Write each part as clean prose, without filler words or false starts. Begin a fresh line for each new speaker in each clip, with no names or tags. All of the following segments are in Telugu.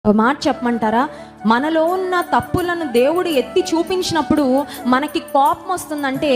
ఒక మాట చెప్పమంటారా? మనలో ఉన్న తప్పులను దేవుడు ఎత్తి చూపించినప్పుడు మనకి కోపం వస్తుందంటే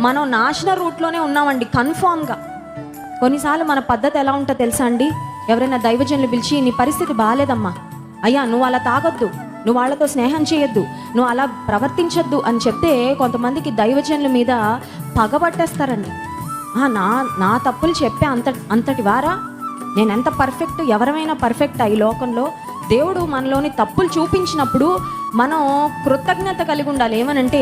మనం నాశన రూట్లోనే ఉన్నామండి, కన్ఫామ్గా. కొన్నిసార్లు మన పద్ధతి ఎలా ఉంటుందో తెలుసా అండి? ఎవరైనా దైవజనులు పిలిచి, నీ పరిస్థితి బాగాలేదమ్మా, అయ్యా నువ్వు అలా తాగొద్దు, నువ్వు వాళ్ళతో స్నేహం చేయొద్దు, నువ్వు అలా ప్రవర్తించొద్దు అని చెప్తే కొంతమందికి దైవజనుల మీద పగబట్టేస్తారండి. నా తప్పులు చెప్పే అంతటి వారా? నేను ఎంత పర్ఫెక్ట్, ఎవరమైనా పర్ఫెక్ట్ ఈ లోకంలో? దేవుడు మనలోని తప్పులు చూపించినప్పుడు మనం కృతజ్ఞత కలిగి ఉండాలి. ఏమనంటే,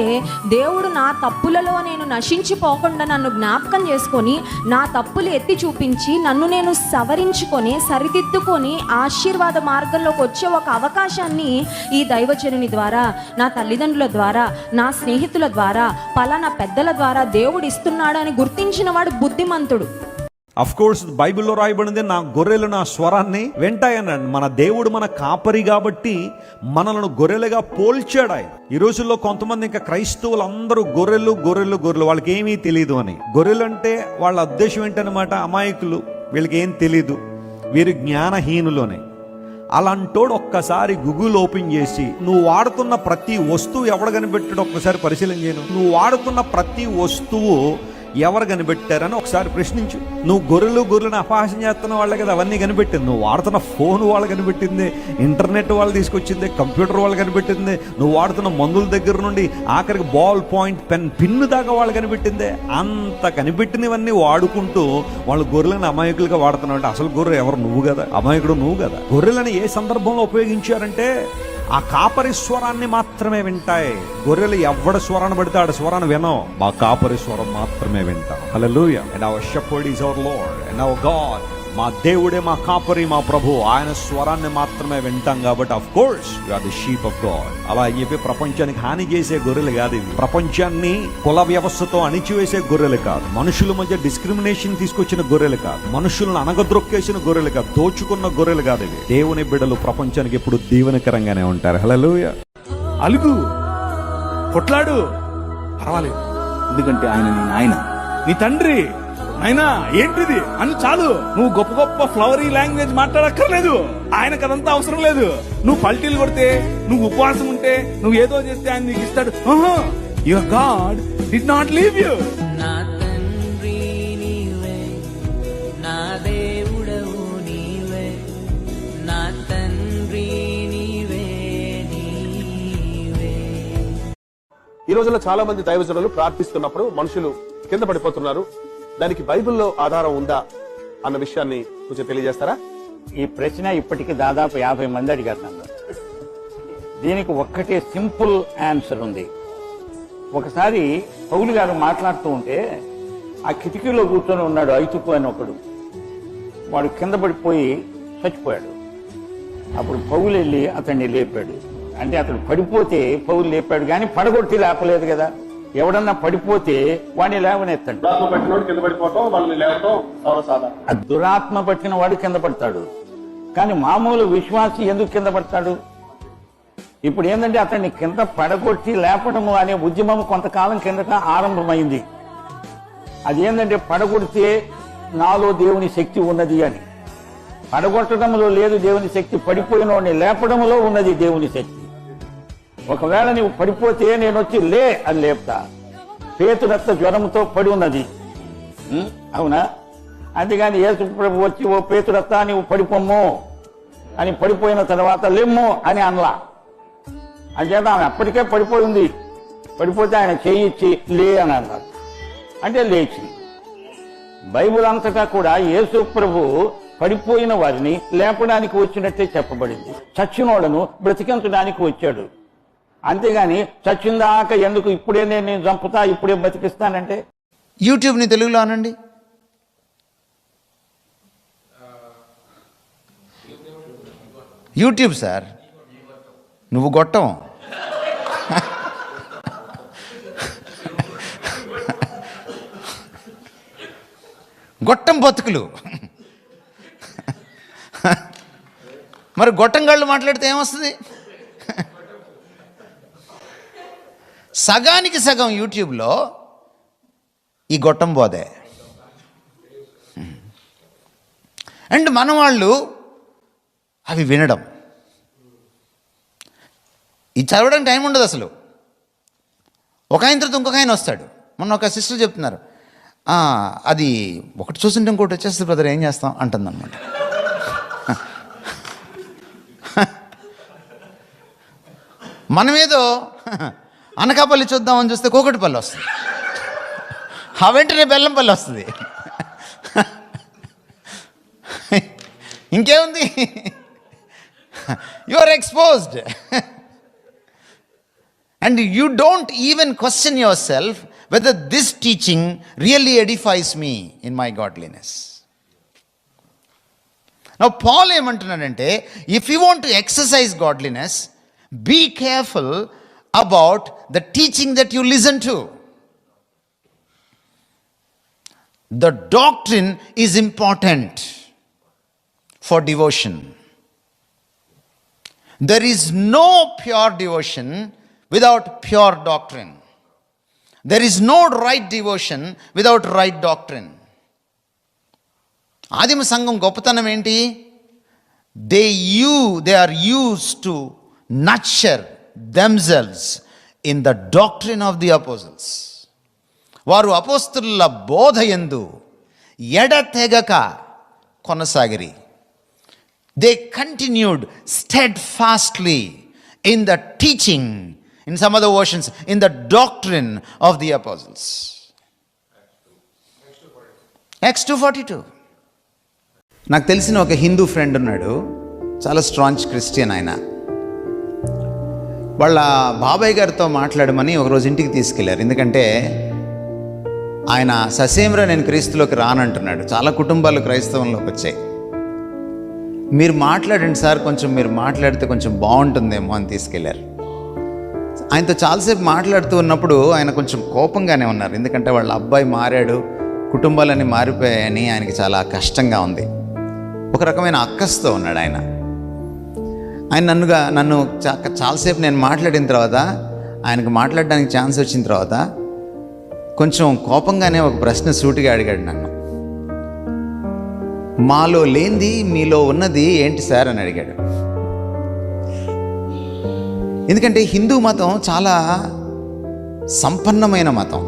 దేవుడు నా తప్పులలో నేను నశించిపోకుండా నన్ను జ్ఞాపకం చేసుకొని నా తప్పులు ఎత్తి చూపించి నన్ను నేను సవరించుకొని సరిదిద్దుకొని ఆశీర్వాద మార్గంలోకి వచ్చే ఒక అవకాశాన్ని ఈ దైవజనుని ద్వారా, నా తల్లిదండ్రుల ద్వారా, నా స్నేహితుల ద్వారా, పలానా పెద్దల ద్వారా దేవుడు ఇస్తున్నాడు అని గుర్తించిన వాడు బుద్ధిమంతుడు.
అఫ్ కోర్స్ బైబిల్లో రాయబడింది, నా గొర్రెలు నా స్వరాన్ని వింటాయనండి. మన దేవుడు మన కాపరి కాబట్టి మనలను గొర్రెలుగా పోల్చాడు ఆయన. ఈ రోజుల్లో కొంతమంది ఇంకా క్రైస్తవులు అందరూ గొర్రెలు గొర్రెలు గొర్రెలు, వాళ్ళకి ఏమీ తెలియదు అని. గొర్రెలు అంటే వాళ్ళ ఉద్దేశం ఏంటనమాట, అమాయకులు, వీళ్ళకి ఏం తెలీదు, వీరు జ్ఞానహీనులోనే. అలాంటోడు ఒక్కసారి గూగుల్ ఓపెన్ చేసి నువ్వు వాడుతున్న ప్రతి వస్తువు ఎవడు కనిపెట్టాడు ఒక్కసారి పరిశీలన చేయను. నువ్వు వాడుతున్న ప్రతి వస్తువు ఎవరు కనిపెట్టారని ఒకసారి ప్రశ్నించు. నువ్వు గొర్రెలను అపహాస్యం చేస్తున్న వాళ్ళే కదా అవన్నీ కనిపెట్టింది. నువ్వు వాడుతున్న ఫోన్ వాళ్ళు కనిపెట్టింది, ఇంటర్నెట్ వాళ్ళు తీసుకొచ్చింది, కంప్యూటర్ వాళ్ళు కనిపెట్టింది, నువ్వు వాడుతున్న మందుల దగ్గర నుండి ఆఖరికి బాల్ పాయింట్ పిన్ను దాకా వాళ్ళు కనిపెట్టిందే. అంత కనిపెట్టినవన్నీ వాడుకుంటూ వాళ్ళు గొర్రెలను అమాయకులుగా వాడుతున్నావు అంటే అసలు గొర్రె ఎవరు? నువ్వు కదా, అమాయకుడు నువ్వు కదా. గొర్రెలను ఏ సందర్భంలో ఉపయోగించారంటే ఆ కాపరి స్వరాన్ని మాత్రమే వింటాయి. గొర్రెలు ఎవడ స్వరాన్ని పడితే ఆడ స్వరాన్ని వినవు, మా కాపరి స్వరం మాత్రమే వింటాం. Hallelujah. And our shepherd is our Lord and our God. మా దేవుడే మా కాపరి, మా ప్రభు, ఆయన స్వరాన్ని మాత్రమే వింటాం. కాబట్టి of course you are the sheep of God. అలా అని చెప్పి ప్రపంచానికి హాని చేసే గొర్రెలు కాదు ఇవి. ప్రపంచాన్ని కుల వ్యవస్థతో అణిచివేసే గొర్రెలు కాదు, మనుషుల మధ్య డిస్క్రిమినేషన్ తీసుకొచ్చిన గొర్రెలు కాదు, మనుషులను అనగద్రొక్కేసిన గొర్రెలు కాదు, దోచుకున్న గొర్రెలు కాదు ఇవి. దేవుని బిడ్డలు ప్రపంచానికి ఎప్పుడు దీవెనకరంగానే ఉంటారు. హల్లెలూయా.
అలుగు, కొట్లాడు, పర్వాలేదు, ఎందుకంటే ఆయన నీ నాయన, నీ తండ్రి. నాయనా ఏంటిది అని చాలు. నువ్వు గొప్ప గొప్ప ఫ్లవరీ లాంగ్వేజ్ మాట్లాడక్కర్లేదు, ఆయనకు అదంతా అవసరం లేదు. నువ్వు పల్టీలు కొడితే, నువ్వు ఉపవాసం ఉంటే, నువ్వు ఏదో చేస్తే ఆయన నీకు ఇస్తాడు. Your God did not leave you.
నా తండ్రి నీవే, నా దేవుడవు నీవే, నా తండ్రి నీవే, నీవే.
ఈ రోజుల్లో చాలా మంది దైవజనులు ప్రార్థిస్తున్నప్పుడు మనుషులు కింద పడిపోతున్నారు. దానికి బైబిల్లో ఆధారం ఉందా అన్న విషయాన్ని కొంచెం తెలియజేస్తారా?
ఈ ప్రశ్న ఇప్పటికి దాదాపు 50 మంది అడిగారు నన్ను. దీనికి ఒక్కటే సింపుల్ ఆన్సర్ ఉంది. ఒకసారి పౌలు గారు మాట్లాడుతూ ఉంటే ఆ కిటికీలో కూర్చొని ఉన్నాడు ఐతుకు అని ఒకడు. వాడు కింద పడిపోయి చచ్చిపోయాడు. అప్పుడు పౌలు వెళ్ళి అతన్ని లేపాడు. అంటే అతడు పడిపోతే పౌలు లేపాడు, కానీ పడగొట్టి లేపలేదు కదా. ఎవడన్నా పడిపోతే వాడిని లేవనెత్తాడు. దురాత్మ పట్టిన వాడు కింద పడతాడు, కానీ మామూలు విశ్వాసి ఎందుకు కింద పడతాడు? ఇప్పుడు ఏంటంటే అతన్ని కింద పడగొట్టి లేపడము అనే ఉద్యమం కొంతకాలం కిందట ఆరంభమైంది. అది ఏంటంటే పడగొడితే నాలో దేవుని శక్తి ఉన్నది అని. పడగొట్టడంలో లేదు దేవుని శక్తి, పడిపోయిన వాడిని లేపడంలో ఉన్నది దేవుని శక్తి. ఒకవేళ నీవు పడిపోతే నేను వచ్చి లే అని లేపుతా. పేతురత్త జ్వరంతో పడి ఉన్నది, అవునా? అంతేగాని యేసు ప్రభు వచ్చి ఓ పేతురత్త నీవు పడిపోమ్ము అని పడిపోయిన తర్వాత లెమ్ము అని అనలా. అంచేత ఆమె అప్పటికే పడిపోయింది. పడిపోతే ఆయన చేయిచ్చి లే అని అన్నారు, అంటే లేచి. బైబిల్ అంతటా కూడా యేసు ప్రభు పడిపోయిన వారిని లేపడానికి వచ్చినట్టే చెప్పబడింది. చచ్చినోడను బ్రతికించడానికి వచ్చాడు. అంతేగాని చచ్చిందాక ఎందుకు ఇప్పుడే నేను చంపుతా ఇప్పుడే బతికిస్తానంటే.
యూట్యూబ్ని తెలుగులో అనండి. యూట్యూబ్ సార్, నువ్వు గొట్టం. గొట్టం బతుకులు. మరి గొట్టంగాళ్ళు మాట్లాడితే ఏమొస్తుంది? సగానికి సగం యూట్యూబ్లో ఈ గొట్టం బోధే. అండ్ మన వాళ్ళు అవి వినడం. ఇది చదవడానికి టైం ఉండదు అసలు. ఒక ఆయన తర్వాత ఇంకొక ఆయన వస్తాడు. మొన్న ఒక సిస్టర్ చెప్తున్నారు, అది ఒకటి చూస్తుంటే ఇంకోటి వచ్చేస్తుంది బ్రదర్, ఏం చేస్తాం అంటుందన్నమాట. మనమేదో అనకాపల్లి చూద్దామని చూస్తే కోకటిపల్లి వస్తుంది, ఆ వెంటనే బెల్లంపల్లి వస్తుంది. ఇంకేముంది, you are exposed. And you don't even question yourself whether this teaching really edifies me in my godliness. Now Paul ఏమంటున్నాడంటే, if you want to exercise godliness, be careful about the teaching that you listen to. The doctrine is important for devotion. There is no pure devotion without pure doctrine. There is no right devotion without right doctrine. ఆదిమ సంఘం గొప్పతనం ఏంటి? they are used to nurture themselves in the doctrine of the apostles. వారు అపోస్తలుల బోధ యందు ఎడతెగక కొనసాగిరి. They continued steadfastly in the teaching, in some other versions, in the doctrine of the apostles. Acts 2:42. నాకు తెలిసిన ఒక హిందూ ఫ్రెండ్ ఉన్నాడు, చాలా స్ట్రాంగ్ క్రిస్టియన్. ఆయన వాళ్ళ బాబాయ్ గారితో మాట్లాడమని ఒకరోజు ఇంటికి తీసుకెళ్లారు. ఎందుకంటే ఆయన ససేమిరా నేను క్రీస్తులోకి రానంటున్నాడు. చాలా కుటుంబాలు క్రైస్తవంలోకి వచ్చాయి. మీరు మాట్లాడండి సార్, కొంచెం మీరు మాట్లాడితే కొంచెం బాగుంటుందేమో అని తీసుకెళ్లారు. ఆయనతో చాలాసేపు మాట్లాడుతూ ఉన్నప్పుడు ఆయన కొంచెం కోపంగానే ఉన్నారు. ఎందుకంటే వాళ్ళ అబ్బాయి మారాడు, కుటుంబాలన్నీ మారిపోయాయని ఆయనకి చాలా కష్టంగా ఉంది. ఒక రకమైన అక్కస్తో ఉన్నాడు ఆయన. నన్ను చాలాసేపు నేను మాట్లాడిన తర్వాత, ఆయనకు మాట్లాడడానికి ఛాన్స్ వచ్చిన తర్వాత కొంచెం కోపంగానే ఒక ప్రశ్న సూటిగా అడిగాడు నన్ను. మాలో లేనిది మీలో ఉన్నది ఏంటి సార్ అని అడిగాడు. ఎందుకంటే హిందూ మతం చాలా సంపన్నమైన మతం.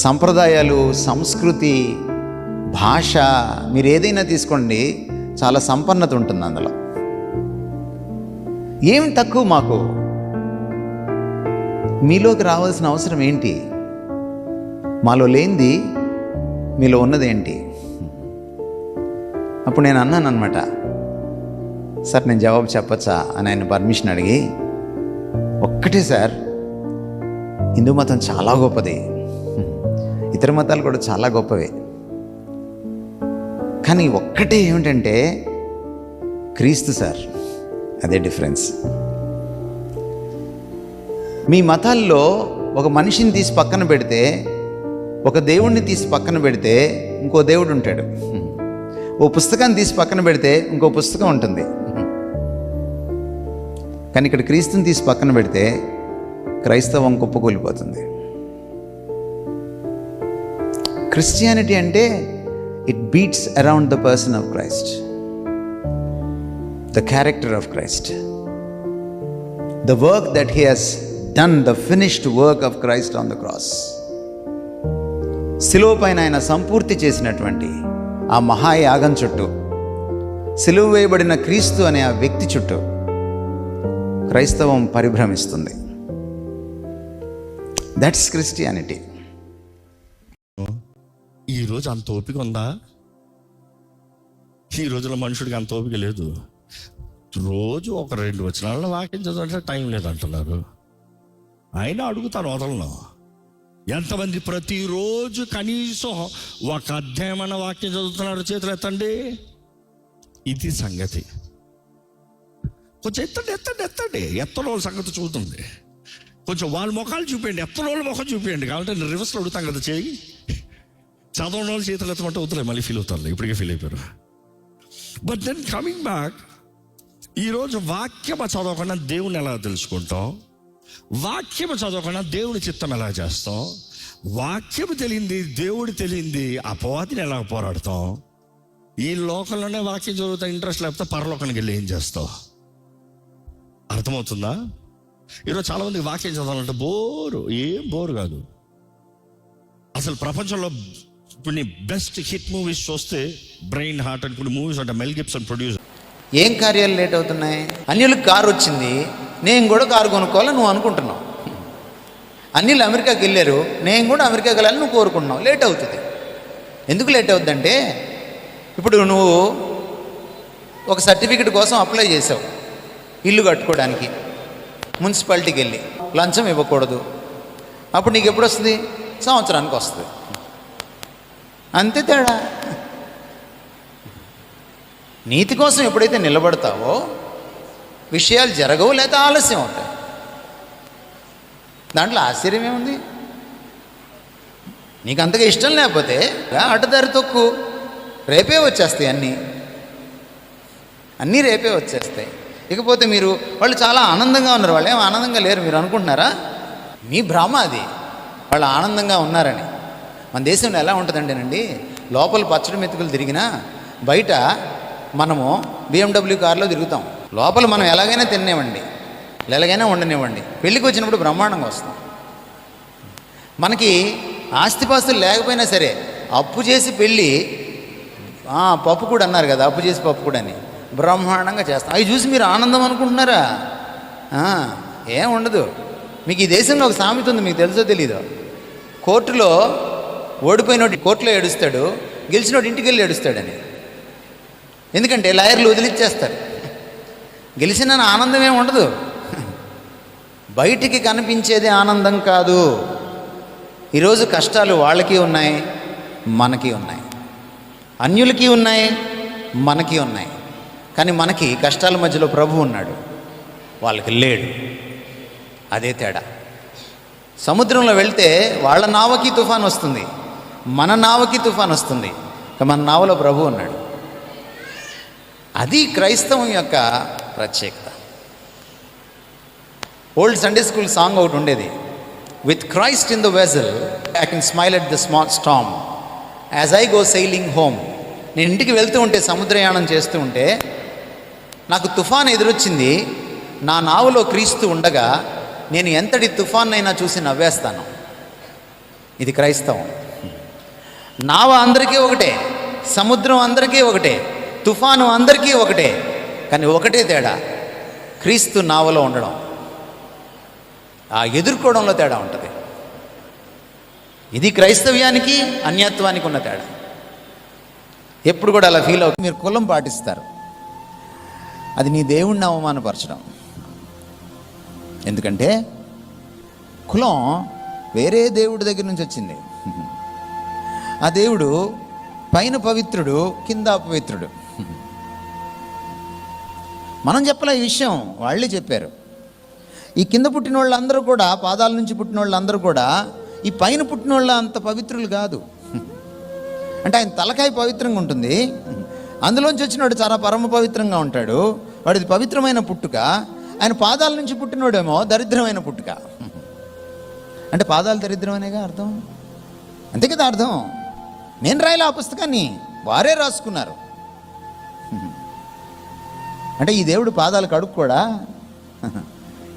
సంప్రదాయాలు, సంస్కృతి, భాష, మీరు ఏదైనా తీసుకోండి, చాలా సంపన్నత ఉంటుంది అందులో. ఏమి తక్కువ మాకు? మీలోకి రావాల్సిన అవసరం ఏంటి? మాలో లేనిది మీలో ఉన్నదేంటి? అప్పుడు నేను అన్నాను అనమాట, సార్ నేను జవాబు చెప్పచ్చా అని ఆయన పర్మిషన్ అడిగి, ఒక్కటే సార్, హిందూ మతం చాలా గొప్పది, ఇతర మతాలు కూడా చాలా గొప్పవే, కానీ ఒక్కటే ఏమిటంటే క్రీస్తు సార్, అదే డిఫరెన్స్. మీ మతాల్లో ఒక మనిషిని తీసి పక్కన పెడితే, ఒక దేవుణ్ణి తీసి పక్కన పెడితే ఇంకో దేవుడు ఉంటాడు. ఓ పుస్తకాన్ని తీసి పక్కన పెడితే ఇంకో పుస్తకం ఉంటుంది. కానీ ఇక్కడ క్రీస్తుని తీసి పక్కన పెడితే క్రైస్తవం కుప్పకూలిపోతుంది. క్రిస్టియానిటీ అంటే it beats around the person of Christ, the character of Christ, the work that he has done, the finished work of Christ on the cross. సిలువ పైన ఆయన సంపూర్తి చేసినటువంటి ఆ మహాయాగం చుట్టూ, సిలువ వేయబడిన క్రీస్తు అనే ఆ వ్యక్తి చుట్టూ క్రైస్తవం పరిభ్రమిస్తుంది. That's Christianity.
ఈరోజు అంత ఓపిక ఉందా? ఈ రోజులో మనుషుడికి అంత ఓపిక లేదు. రోజు ఒక 2 వచనాలను వాక్యం చదవాలంటే టైం లేదంటున్నారు. అయినా అడుగుతాను, వదలను. ఎంతమంది ప్రతిరోజు కనీసం ఒక అధ్యాయమైన వాక్యం చదువుతున్నారు? చేతులు ఎత్తండి. ఇది సంగతి. కొంచెం ఎత్తండి. ఎత్తని వాళ్ళ సంగతి చూస్తుంది. కొంచెం వాళ్ళ ముఖాలు చూపించండి, ఎత్తని వాళ్ళ ముఖం చూపించండి. కాబట్టి నేను రివర్స్లో అడుగుతాం కదా, చేయి. చదవని వాళ్ళు చేతులు ఎత్తమంటే వద్దులే, మళ్ళీ ఫీల్ అవుతారు. ఇప్పటికే ఫీల్ అయిపోయారు. బట్ దెన్ కమింగ్ బ్యాక్, ఈరోజు వాక్యం చదవకుండా దేవుని ఎలా తెలుసుకుంటాం? వాక్యము చదవకుండా దేవుని చిత్తం ఎలా చేస్తాం? వాక్యము తెలియంది, దేవుడు తెలియంది, అపవాదిని ఎలా పోరాడతాం? ఈ లోకంలోనే వాక్యం చదువుతా ఇంట్రెస్ట్ లేకపోతే పరలోకానికి వెళ్ళి ఏం చేస్తావు? అర్థమవుతుందా? ఈరోజు చాలా మందికి వాక్యం చదవాలంటే బోరు, ఏం బోరు కాదు. అసలు ప్రపంచంలో ఇప్పుడు నీ బెస్ట్ హిట్ మూవీస్ చూస్తే బ్రెయిన్ హార్ట్ అని కొన్ని మూవీస్ అంటే మెల్ గిబ్సన్ ప్రొడ్యూసర్.
ఏం కార్యాలు లేట్ అవుతున్నాయి? అన్యులకు కారు వచ్చింది, నేను కూడా కారు కొనుక్కోవాలని నువ్వు అనుకుంటున్నావు. అన్యులు అమెరికాకి వెళ్ళారు, నేను కూడా అమెరికాకి వెళ్ళాలని నువ్వు కోరుకుంటున్నావు. లేట్ అవుతుంది. ఎందుకు లేట్ అవుతుందంటే, ఇప్పుడు నువ్వు ఒక సర్టిఫికెట్ కోసం అప్లై చేసావు ఇల్లు కట్టుకోవడానికి. మున్సిపాలిటీకి వెళ్ళి లంచం ఇవ్వకూడదు. అప్పుడు నీకు ఎప్పుడు వస్తుంది? సంవత్సరానికి వస్తుంది. అంతే తేడా. నీతి కోసం ఎప్పుడైతే నిలబడతావో విషయాలు జరగవు, లేదా ఆలస్యం అవుతాయి. దాంట్లో ఆశ్చర్యం ఏముంది? నీకు అంతగా ఇష్టం లేకపోతే అడ్డదారి తొక్కు, రేపే వచ్చేస్తాయి అన్నీ రేపే వచ్చేస్తాయి. ఇకపోతే మీరు వాళ్ళు చాలా ఆనందంగా ఉన్నారు, వాళ్ళు ఏం ఆనందంగా లేరు మీరు అనుకుంటున్నారా? మీ భ్రమ అది, వాళ్ళు ఆనందంగా ఉన్నారని. మన దేశంలో ఎలా ఉంటుందంటేనండి, లోపల పచ్చడి మెతుకులు తిరిగినా బయట మనము BMW కారులో తిరుగుతాం. లోపల మనం ఎలాగైనా తినేవ్వండి, ఎలాగైనా ఉండనివ్వండి, పెళ్ళికి వచ్చినప్పుడు బ్రహ్మాండంగా వస్తాం. మనకి ఆస్తిపాస్తులు లేకపోయినా సరే అప్పు చేసి పెళ్ళి, పప్పు కూడా అన్నారు కదా, అప్పు చేసి పప్పు కూడా అని బ్రహ్మాండంగా చేస్తాం. అవి చూసి మీరు ఆనందం అనుకుంటున్నారా? ఏం ఉండదు. మీకు ఈ దేశంలో ఒక సామెత ఉంది, మీకు తెలుసో తెలీదో. కోర్టులో ఓడిపోయినోడు కోర్టులో ఏడుస్తాడు, గెలిచినోడు ఇంటికి వెళ్ళి ఏడుస్తాడని. ఎందుకంటే లాయర్లు వదిలిచ్చేస్తారు. గెలిచిన ఆనందం ఏమి ఉండదు. బయటికి కనిపించేది ఆనందం కాదు. ఈరోజు కష్టాలు వాళ్ళకి ఉన్నాయి, మనకి ఉన్నాయి. అన్యులకి ఉన్నాయి, మనకి ఉన్నాయి. కానీ మనకి కష్టాల మధ్యలో ప్రభు ఉన్నాడు, వాళ్ళకి లేడు. అదే తేడా. సముద్రంలో వెళ్తే వాళ్ళ నావకి తుఫాన్ వస్తుంది, మన నావకి తుఫాన్ వస్తుంది. మన నావలో ప్రభు ఉన్నాడు. అది క్రైస్తవం యొక్క ప్రత్యేకత. ఓల్డ్ సండే స్కూల్ సాంగ్ ఒకటి ఉండేది, with Christ in the vessel I can smile at the small storm as I go sailing home. నేను ఇంటికి వెళ్తూ ఉంటే, సముద్రయానం చేస్తూ ఉంటే నాకు తుఫాన్ ఎదురొచ్చింది, నా నావలో క్రీస్తు ఉండగా నేను ఎంతటి తుఫాన్నైనా చూసి నవ్వేస్తాను. ఇది క్రైస్తవం. నావ అందరికీ ఒకటే, సముద్రం అందరికీ ఒకటే, తుఫాను అందరికీ ఒకటే. కానీ ఒకటే తేడా, క్రీస్తు నావలో ఉండడం, ఆ ఎదుర్కోవడంలో తేడా ఉంటుంది. ఇది క్రైస్తవ్యానికి అన్యత్వానికి ఉన్న తేడా. ఎప్పుడు కూడా అలా ఫీల్ అవుతుంది. మీరు కులం పాటిస్తారు, అది నీ దేవుణ్ణి అవమానపరచడం. ఎందుకంటే కులం వేరే దేవుడి దగ్గర నుంచి వచ్చింది. ఆ దేవుడు పైన పవిత్రుడు, కింద అపవిత్రుడు. మనం చెప్పలే ఈ విషయం, వాళ్ళే చెప్పారు. ఈ కింద పుట్టిన వాళ్ళందరూ కూడా, పాదాల నుంచి పుట్టిన వాళ్ళందరూ కూడా ఈ పైన పుట్టిన వాళ్ళ అంత పవిత్రులు కాదు. అంటే ఆయన తలకాయ పవిత్రంగా ఉంటుంది, అందులోంచి వచ్చినవాడు చాలా పరమ పవిత్రంగా ఉంటాడు. వాడిది పవిత్రమైన పుట్టుక. ఆయన పాదాల నుంచి పుట్టినోడేమో దరిద్రమైన పుట్టుక. అంటే పాదాలు దరిద్రమనేగా అర్థం, అంతే కదా అర్థం. నేను రాయలే ఆ పుస్తకాన్ని, వారే రాసుకున్నారు. అంటే ఈ దేవుడు పాదాలు కడుక్కోడా?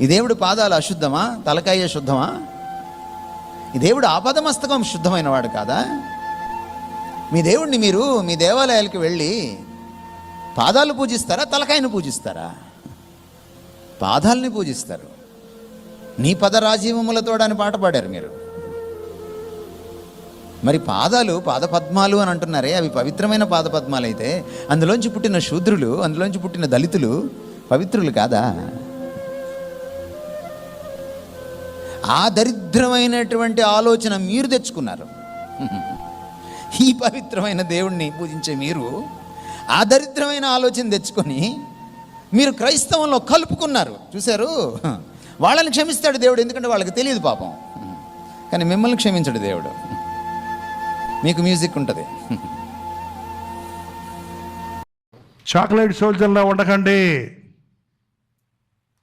ఈ దేవుడు పాదాలు అశుద్ధమా? తలకాయ శుద్ధమా? ఈ దేవుడు ఆపదమస్తకం శుద్ధమైన వాడు కాదా? మీ దేవుడిని మీరు మీ దేవాలయాలకు వెళ్ళి పాదాలు పూజిస్తారా, తలకాయను పూజిస్తారా? పాదాలని పూజిస్తారు. నీ పద రాజీవములతో అని పాట పాడారు మీరు. మరి పాదాలు పాదపద్మాలు అని అంటున్నారే, అవి పవిత్రమైన పాదపద్మాలు అయితే అందులోంచి పుట్టిన శూద్రులు, అందులోంచి పుట్టిన దళితులు పవిత్రులు కాదా? ఆ దరిద్రమైనటువంటి ఆలోచన మీరు తెచ్చుకున్నారు. ఈ పవిత్రమైన దేవుణ్ణి పూజించే మీరు ఆ దరిద్రమైన ఆలోచన తెచ్చుకొని మీరు క్రైస్తవంలో కలుపుకున్నారు. చూశారు? వాళ్ళని క్షమిస్తాడు దేవుడు, ఎందుకంటే వాళ్ళకి తెలియదు పాపం. కానీ మిమ్మల్ని క్షమించడు దేవుడు. మీకు మ్యూజిక్ ఉంటుంది.
చాక్లెట్ సోల్జర్లా ఉండకండి.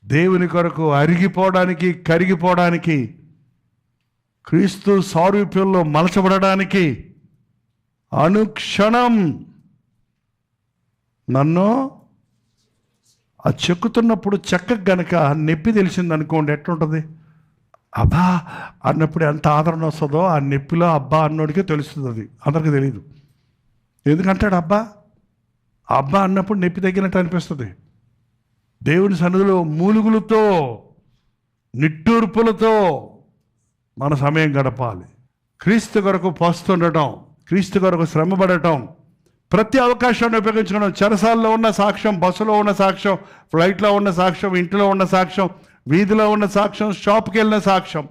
దేవుని కొరకు అరిగిపోవడానికి, కరిగిపోవడానికి, క్రీస్తు సారూప్యంలో మలచబడడానికి అనుక్షణం నన్ను ఆ చెక్కుతున్నప్పుడు చెక్కకు గనక నొప్పి తెలిసింది అనుకోండి, ఎట్లుంటుంది? అబ్బా అన్నప్పుడు ఎంత ఆదరణ వస్తుందో ఆ నొప్పిలో అబ్బా అన్నోడికే తెలుస్తుంది. అది అందరికీ తెలియదు. ఎందుకంటాడు అబ్బా? అబ్బా అన్నప్పుడు నొప్పి తగ్గినట్టు అనిపిస్తుంది. దేవుని సన్నిధిలో మూలుగులతో, నిట్టూర్పులతో మన సమయం గడపాలి. క్రీస్తు కొరకు పోస్తుండటం, క్రీస్తు కొరకు శ్రమపడటం, ప్రతి అవకాశాన్ని ఉపయోగించుకోవడం. చెరసాల్లో ఉన్న సాక్ష్యం, బస్సులో ఉన్న సాక్ష్యం, ఫ్లైట్లో ఉన్న సాక్ష్యం, ఇంట్లో ఉన్న సాక్ష్యం, వీధిలో ఉన్న సాక్ష్యం, షాప్కి వెళ్ళిన సాక్ష్యం,